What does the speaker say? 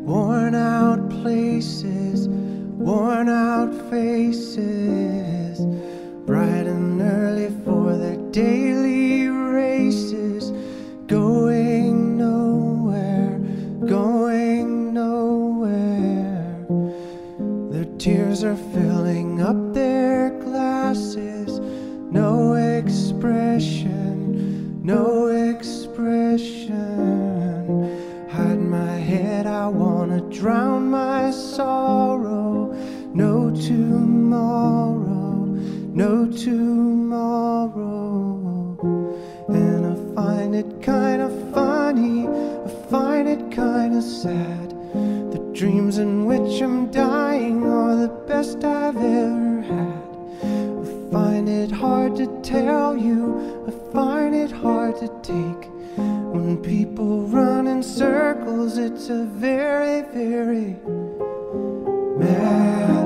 Worn out places, worn out faces, bright and early for their daily races, going nowhere, going nowhere. Their tears are filling up their glasses, no expression, no expression. Hide my head, I wanna drown my sorrow. No tomorrow, no tomorrow. And I find it kinda funny, I find it kinda sad. The dreams in which I'm dying are the best I've ever had. I find it hard to tell you, I find it hard to take. When people run in circles, it's a very, very mad